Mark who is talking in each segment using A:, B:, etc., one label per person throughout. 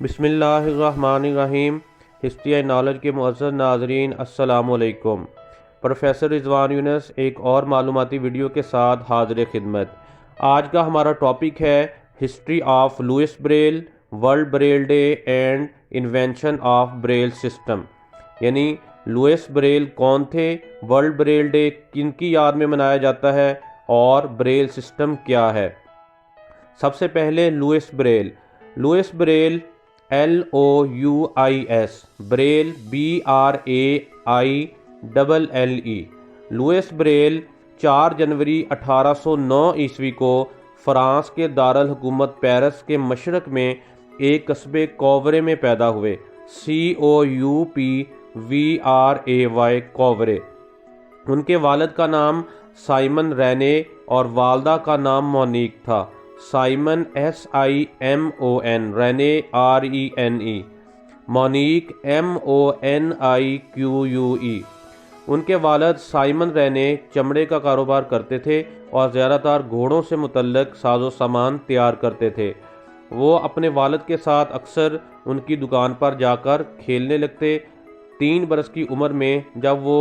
A: बिस्मिल्लाहिर्रहमानिर्रहीम। History and knowledge के मुअज़्ज़ज़ नाज़रीन, अस्सलामुअलैकुम। प्रोफेसर रिज़वान यूनुस एक और मालूमाती वीडियो के साथ हाज़िर खिदमत। आज का हमारा टॉपिक है history of Louis Braille, world Braille day and invention of Braille system. यानी लुइस ब्रेल कौन थे, वर्ल्ड ब्रेल डे किनकी याद में मनाया जाता है और ब्रेल सिस्टम क्या है। सबसे पहले Louis Braille. Louis Braille LOUIS, Braille BRAILLE। Louis Braille 4 जनवरी 1809 ईस्वी को फ्रांस के दारुल हुकूमत पेरिस के मशरक में एक कस्बे कोवरे में पैदा हुए। COUPVRAY, कोवरे। उनके वालिद का नाम साइमन रेने और वालदा का नाम मोनिक था। Simon SIMON, Rene RENE, Monique MONIQUE। उनके वालिद साइमन रेने चमड़े का कारोबार करते थे और ज़्यादातर घोड़ों से मुतल्लक साजो सामान तैयार करते थे। वो अपने वालिद के साथ अक्सर उनकी दुकान पर जाकर खेलने लगते। 3 बरस की उम्र में जब वो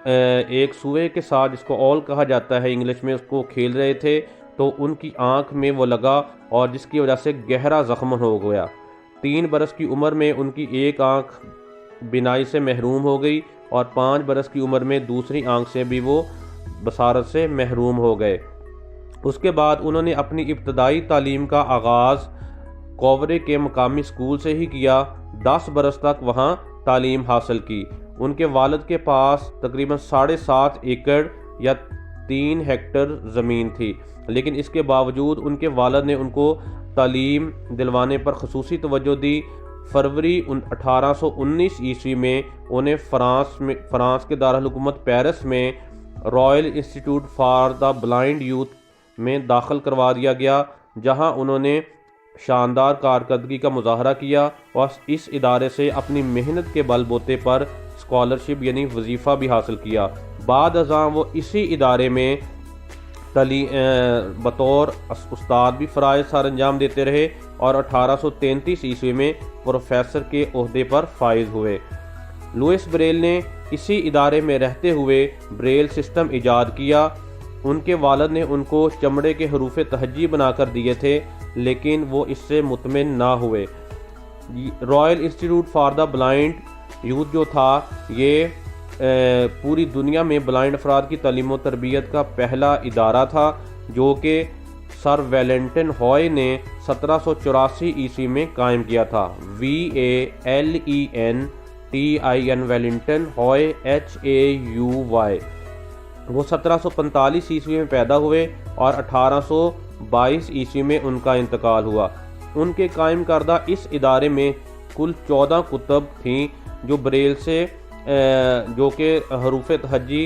A: एक सुए के साथ, जिसको ऑल कहा जाता है इंग्लिश में, उसको खेल रहे थे तो उनकी आंख में वो लगा और जिसकी वजह से गहरा ज़ख्म हो गया। 3 बरस की उम्र में उनकी एक आंख बिनाई से महरूम हो गई और 5 बरस की उम्र में दूसरी आंख से भी वो बसारत से महरूम हो गए। उसके बाद उन्होंने अपनी इब्तदाई तालीम का आगाज़ कोवरे के मकामी स्कूल से ही किया। 10 बरस तक वहाँ तालीम हासिल की। उनके वालिद के पास तकरीबन 7.5 एकड़ या 3 हेक्टर ज़मीन थी, लेकिन इसके बावजूद उनके वालिद ने उनको तालीम दिलवाने पर खसूसी तवज्जो दी। फरवरी 1819 ईस्वी में उन्हें फ्रांस के दारुल हुकूमत पेरिस में royal institute for the blind youth में दाखिल करवा दिया गया, जहां उन्होंने शानदार कारकर्दगी का मुजाहरा किया और इस इदारे से अपनी मेहनत के बलबूते पर स्कॉलरशिप यानी वजीफ़ा भी हासिल किया। बाद अज़ां वो इसी इदारे में बतौर उस्ताद भी फ़राइज़ सर अंजाम देते रहे और 1833 ईस्वी में प्रोफेसर के ओहदे पर फाइज हुए। लुइस ब्रेल ने इसी इदारे में रहते हुए ब्रेल सिस्टम ईजाद किया। उनके वालिद ने उनको चमड़े के हरूफ तहज्जी बनाकर दिए थे, लेकिन वो इससे मुतमिन ना हुए। Royal institute for the blind youth जो था, ये पूरी दुनिया में ब्लाइंड अफराद की तालीम व तरबियत का पहला इदारा था, जो कि सर वेलेंटन हॉय ने 1784 ईस्वी में कायम किया था। VALENTIN, Wellington, हॉय HAUY। वो 1745 ईस्वी में पैदा हुए और 1822 ईस्वी में उनका इंतकाल हुआ। उनके कायम करदा इस इदारे में कुल 14 कुतब थीं जो ब्रेल से जो कि हरूफ तहज्जी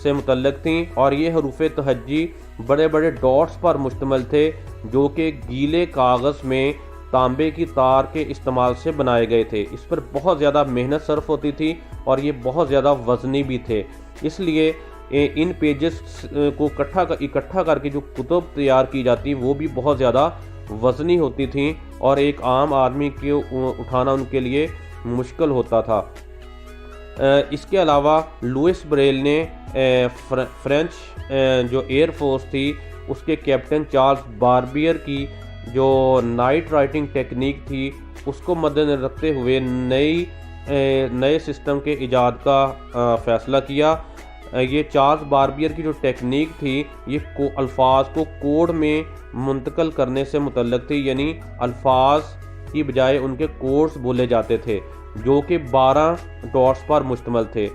A: से मुतल्लक थीं, और ये हरूफ तहज्जी बड़े बड़े डॉट्स पर मुश्तमिल थे जो कि गीले कागज़ में तांबे की तार के इस्तेमाल से बनाए गए थे। इस पर बहुत ज़्यादा मेहनत सर्फ होती थी और ये बहुत ज़्यादा वज़नी भी थे, इसलिए इन पेजेस को इकट्ठा करके जो कुतुब तैयार की जाती वो भी बहुत ज़्यादा वज़नी होती थी और एक आम आदमी के उठाना उनके लिए मुश्किल होता था। इसके अलावा लुइस ब्रेल ने फ्रेंच जो एयर फोर्स थी उसके कैप्टन चार्ल्स बारबियर की जो नाइट राइटिंग टेक्निक थी उसको मद्देनजर रखते हुए नए सिस्टम के इजाद का फ़ैसला किया। ये चार्ल्स बारबियर की जो टेक्निक थी ये अल्फाज को कोड में मुंतकल करने से मुतल्लक थी, यानी अल्फाज की बजाय उनके कोड्स बोले जाते थे जो कि 12 डॉट्स पर मुश्तमिल थे।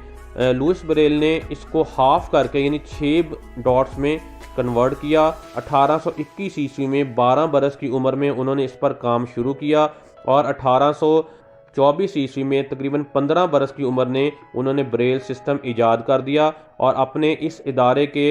A: लुइस ब्रेल ने इसको हाफ करके यानी 6 डॉट्स में कन्वर्ट किया। 1821 ईस्वी में 12 बरस की उम्र में उन्होंने इस पर काम शुरू किया और 1824 ईस्वी में तकरीबन 15 बरस की उम्र में उन्होंने ब्रेल सिस्टम ईजाद कर दिया और अपने इस इदारे के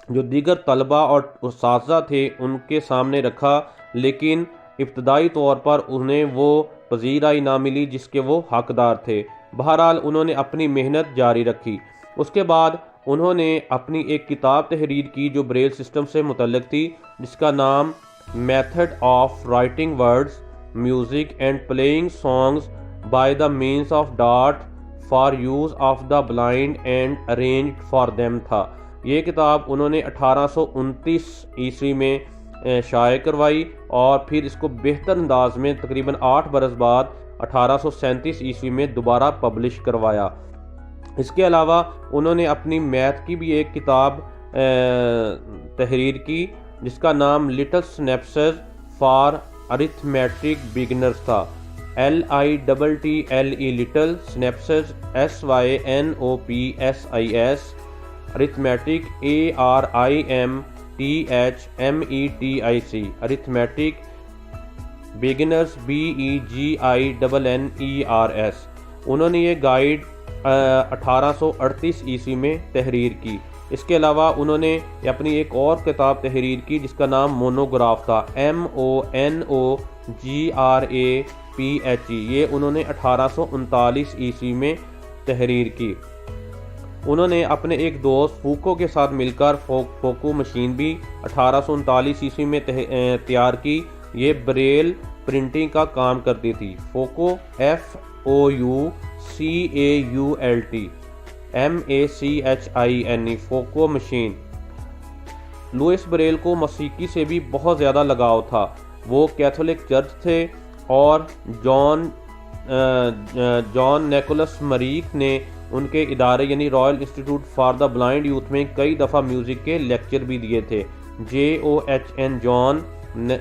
A: जो दीगर तलबा और उस्ताज़ा थे उनके सामने रखा, लेकिन इब्तदाई तौर पर उन्हें वो पजीराई ना मिली जिसके वो हकदार थे। बहरहाल उन्होंने अपनी मेहनत जारी रखी। उसके बाद उन्होंने अपनी एक किताब तहरीर की जो ब्रेल सिस्टम से मुतल्लिक थी, जिसका नाम method of writing words music and playing songs by the means of dart for use of the blind and arrange for them था। ये किताब उन्होंने 1829 ईस्वी में शाये करवाई और फिर इसको बेहतर अंदाज में तकरीबन 8 बरस बाद 1837 ईस्वी में दोबारा पब्लिश करवाया। इसके अलावा उन्होंने अपनी मैथ की भी एक किताब तहरीर की जिसका नाम little synopses for arithmetic beginners था। LITTLE little synopses SYNOPSIS, arithmetic ARIMTHMETIC, arithmetic beginners BEGINNERS। उन्होंने ये गाइड 1838 ईस्वी में तहरीर की। इसके अलावा उन्होंने अपनी एक और किताब तहरीर की जिसका नाम मोनोग्राफ था, MONOGRAPHE। ये उन्होंने 1839 ईस्वी में तहरीर की। उन्होंने अपने एक दोस्त फूको के साथ मिलकर फोको मशीन भी 1839 ईस्वी में तैयार की। ये ब्रेल प्रिंटिंग का काम करती थी। फोको FOUCAULT फोको मशीन। लुइस ब्रेल को मौसीकी से भी बहुत ज़्यादा लगाव था। वो कैथोलिक चर्च थे और जॉन निकोलस मरीक ने उनके इदारे यानी royal institute for the blind youth में कई दफ़ा म्यूज़िक के लेक्चर भी दिए थे। JOHN John,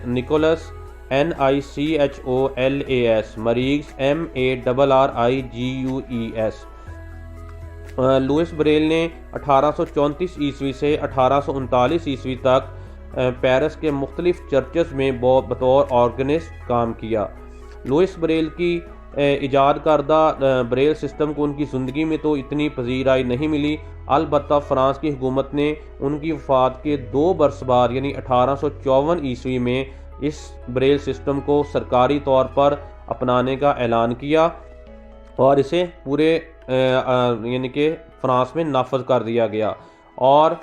A: Nicholas NICHOLAS, Marrigues MARRIGUES। Louis Braille ने 1834 ईस्वी से 1839 ईस्वी तक पेरिस के मुख्तलिफ चर्चेस में बतौर ऑर्गेनिस्ट काम किया। लुइस ब्रेल की इजाद करदा ब्रेल सिस्टम को उनकी ज़िंदगी में तो इतनी पजीराई नहीं मिली, अलबत्ता फ़्रांस की हुकूमत ने उनकी वफ़ात के 2 बरस बाद यानी 1854 ईस्वी में इस ब्रेल सिस्टम को सरकारी तौर पर अपनाने का ऐलान किया और इसे पूरे यानी कि फ़्रांस में नाफज कर दिया गया। और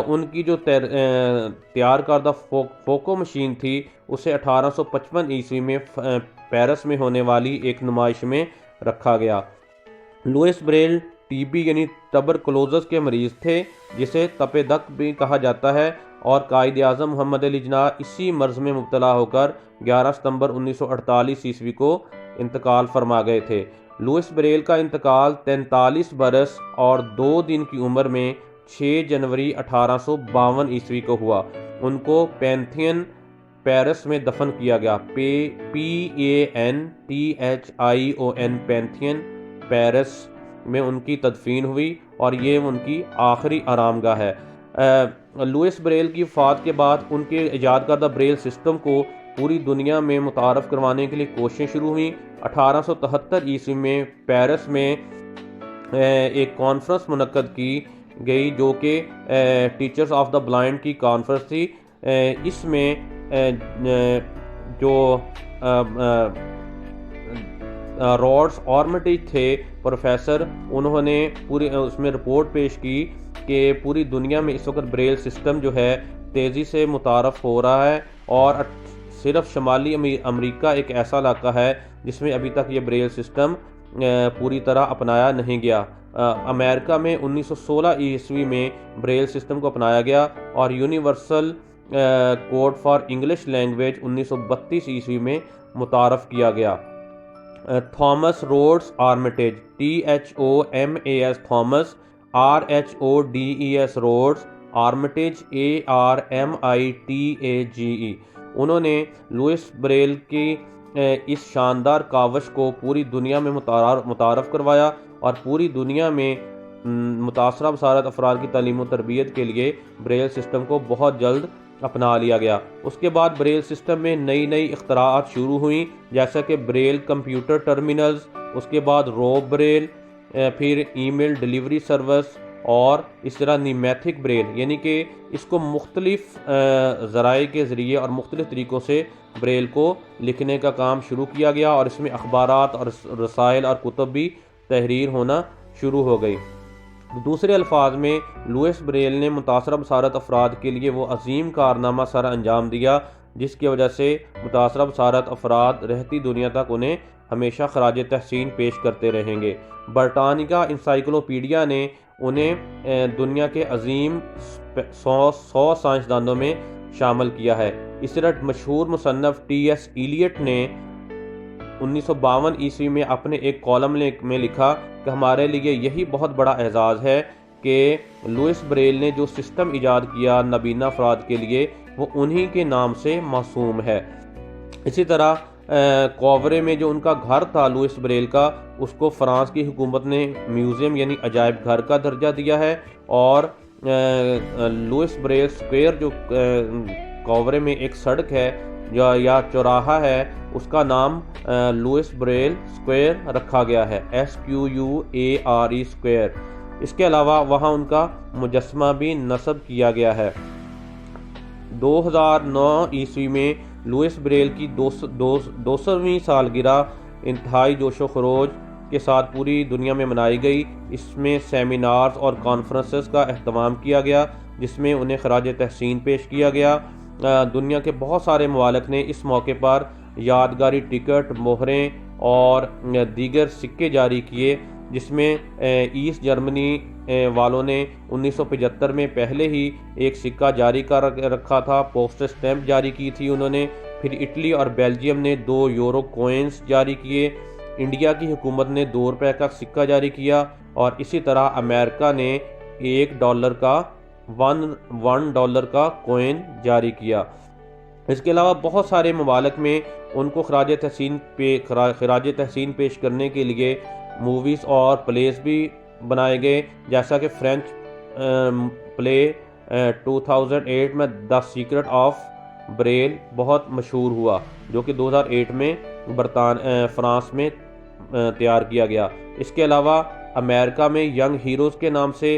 A: उनकी जो तैयार करदा फोको मशीन थी उसे 1855 ईस्वी में पेरिस में होने वाली एक नुमाइश में रखा गया। लुइस ब्रेल TB यानी टबरकुलोसिस के मरीज़ थे जिसे तपे दक भी कहा जाता है और कायद आज़म मोहम्मद अली जिन्ना इसी मर्ज़ में मुब्तला होकर 11 सितंबर 1948 ईस्वी को इंतकाल फरमा गए थे। लुइस ब्रेल का इंतकाल 43 बरस और 2 दिन की उम्र में 6 जनवरी 1852 ईस्वी को हुआ। उनको पैंथियन पेरिस में दफन किया गया। PANTHION पैंथियन पेरिस में उनकी तदफीन हुई और ये उनकी आखिरी आरामगाह है। लुइस ब्रेल की वफ़ात के बाद उनके इजाद करदा ब्रेल सिस्टम को पूरी दुनिया में मुतारफ़ करवाने के लिए कोशिशें शुरू हुई। 1873 ईस्वी में पेरिस में एक कॉन्फ्रेंस मुनक्कद की गई जो कि टीचर्स ऑफ द ब्लाइंड की कॉन्फ्रेंस थी। इसमें जो रॉड्स ऑर्मिटेज थे प्रोफेसर, उन्होंने पूरी उसमें रिपोर्ट पेश की कि पूरी दुनिया में इस वक्त ब्रेल सिस्टम जो है तेज़ी से मुतारफ़ हो रहा है और सिर्फ शुमाली अमेरिका एक ऐसा इलाका है जिसमें अभी तक ये ब्रेल सिस्टम पूरी तरह अपनाया नहीं गया। अमेरिका में 1916 ईस्वी में ब्रेल सिस्टम को अपनाया गया और universal code for English language 1932 ईस्वी में मुतारफ़ किया गया। Thomas Rhodes Armitage, THOMAS Thomas, RHODES Rhodes, Armitage ARMITAGE। उन्होंने लुइस ब्रेल की इस शानदार कावश को पूरी दुनिया में मुतारफ़ करवाया और पूरी दुनिया में मुतासरा बसारत अफराद की तालीम व तरबियत के लिए ब्रेल सिस्टम को बहुत जल्द अपना लिया गया। उसके बाद ब्रेल सिस्टम में नई नई इख्तराआत शुरू हुई जैसा कि ब्रेल कंप्यूटर टर्मिनल्स, उसके बाद रोब ब्रेल, फिर ईमेल डिलीवरी सर्विस और इस तरह नीमैथिक ब्रेल यानी कि इसको मुख्तलिफ ज़राए के ज़रिए और मुख्तलिफ तरीक़ों से ब्रेल को लिखने का काम शुरू किया गया और इसमें अखबारात और रसायल और कुतुब भी तहरीर होना शुरू हो गई। दूसरे अल्फाज में लुइस ब्रेल ने मुतासरा बसारत अफराद के लिए वो अजीम कारनामा सर अंजाम दिया जिसकी वजह से मुतासरा बसारत अफराद रहती दुनिया तक उन्हें हमेशा खराज तहसीन पेश करते रहेंगे। ब्रिटानिका इंसाइक्लोपीडिया ने उन्हें दुनिया के अजीम 100 साइंसदानों में शामिल किया है। इस तरह मशहूर मुसन्नफ़ T.S. इलियट ने 1952 ईस्वी में अपने एक कॉलम में लिखा कि हमारे लिए यही बहुत बड़ा एजाज़ है कि लुइस ब्रेल ने जो सिस्टम ईजाद किया नबीना अफराद के लिए, वो उन्हीं के नाम से मासूम है। इसी तरह कोवरे में जो उनका घर था लुइस ब्रेल का, उसको फ्रांस की हुकूमत ने म्यूज़ियम यानी अजायब घर का दर्जा दिया है। और लुइस ब्रेल स्क्वायर जो कोवरे में एक सड़क है या चौराहा है, उसका नाम लुइस ब्रेल स्क्वायर रखा गया है, SQUARE स्क्वायर। इसके अलावा वहाँ उनका मुजस्समा भी नस्ब किया गया है। 2009 ईस्वी में लुइस ब्रेल की 200वीं सालगिरह इंतहाई जोशो खरोज के साथ पूरी दुनिया में मनाई गई। इसमें सेमिनार्स और कॉन्फ्रेंसेस का अहतमाम किया गया, जिसमें उन्हें खराज तहसीन पेश किया गया। दुनिया के बहुत सारे ममालिक ने इस मौके पर यादगारी टिकट, मोहरें और दीगर सिक्के जारी किए, जिसमें ईस्ट जर्मनी वालों ने 1975 में पहले ही एक सिक्का जारी कर रखा था, पोस्टल स्टैम्प जारी की थी उन्होंने। फिर इटली और बेल्जियम ने 2 यूरो कॉइन्स जारी किए। इंडिया की हुकूमत ने ₹2 का सिक्का जारी किया और इसी तरह अमेरिका ने $1 का $1 का कॉइन जारी किया। इसके अलावा बहुत सारे ममालिक में उनको खराज तहसीन पेश करने के लिए मूवीज़ और प्लेस भी बनाए गए, जैसा कि फ्रेंच प्ले 2008 में द सीक्रेट ऑफ ब्रेल बहुत मशहूर हुआ, जो कि 2008 में फ्रांस में तैयार किया गया। इसके अलावा अमेरिका में यंग हीरोज़ के नाम से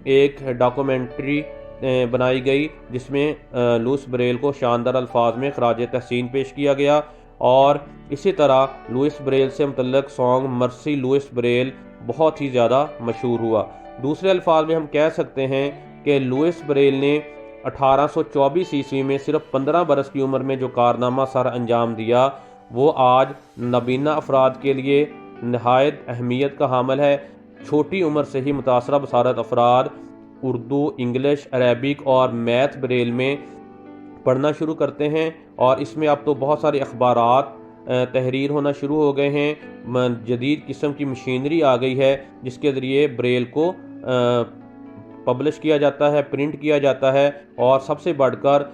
A: एक डॉक्यूमेंट्री बनाई गई, जिसमें लुइस ब्रेल को शानदार अल्फाज में खराज तहसीन पेश किया गया। और इसी तरह लुइस ब्रेल से मुतल्लक सॉन्ग मर्सी लुइस ब्रेल बहुत ही ज़्यादा मशहूर हुआ। दूसरे अल्फाज में हम कह सकते हैं कि लुइस ब्रेल ने 1824 ईस्वी में सिर्फ 15 बरस की उम्र में जो कारनामा सर अंजाम दिया, वो आज नबीना अफराद के लिए नहायत अहमियत का हामिल है। छोटी उम्र से ही मुतासरा बसारत अफराद उर्दू, इंग्लिश, अरेबिक और मैथ ब्रेल में पढ़ना शुरू करते हैं, और इसमें अब तो बहुत सारे अखबारात तहरीर होना शुरू हो गए हैं। जदीद किस्म की मशीनरी आ गई है, जिसके ज़रिए ब्रेल को पब्लिश किया जाता है, प्रिंट किया जाता है। और सबसे बढ़कर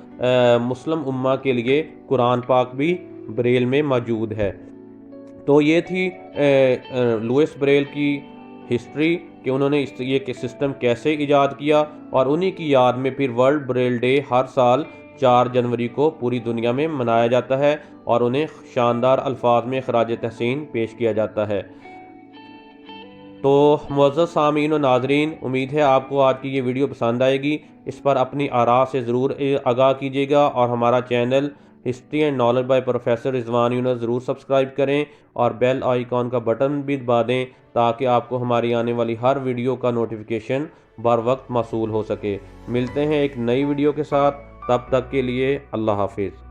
A: मुस्लिम उम्मा के लिए कुरान पाक भी ब्रेल में मौजूद है। तो ये थी लुइस ब्रेल की हिस्ट्री कि उन्होंने ये सिस्टम कैसे ईजाद किया, और उन्हीं की याद में फिर वर्ल्ड ब्रेल डे हर साल 4 जनवरी को पूरी दुनिया में मनाया जाता है और उन्हें शानदार अल्फाज में खराज तहसीन पेश किया जाता है। तो मुअज़्ज़ज़ सामीन और नाज़रीन, उम्मीद है आपको आज की ये वीडियो पसंद आएगी। इस पर अपनी आरा से ज़रूर आगाह कीजिएगा, और हमारा channel history and knowledge by professor Rizwan Yunus ज़रूर सब्सक्राइब करें और बेल आइकॉन का बटन भी दबा दें, ताकि आपको हमारी आने वाली हर वीडियो का नोटिफिकेशन बर वक्त मौसूल हो सके। मिलते हैं एक नई वीडियो के साथ, तब तक के लिए अल्लाह हाफिज़।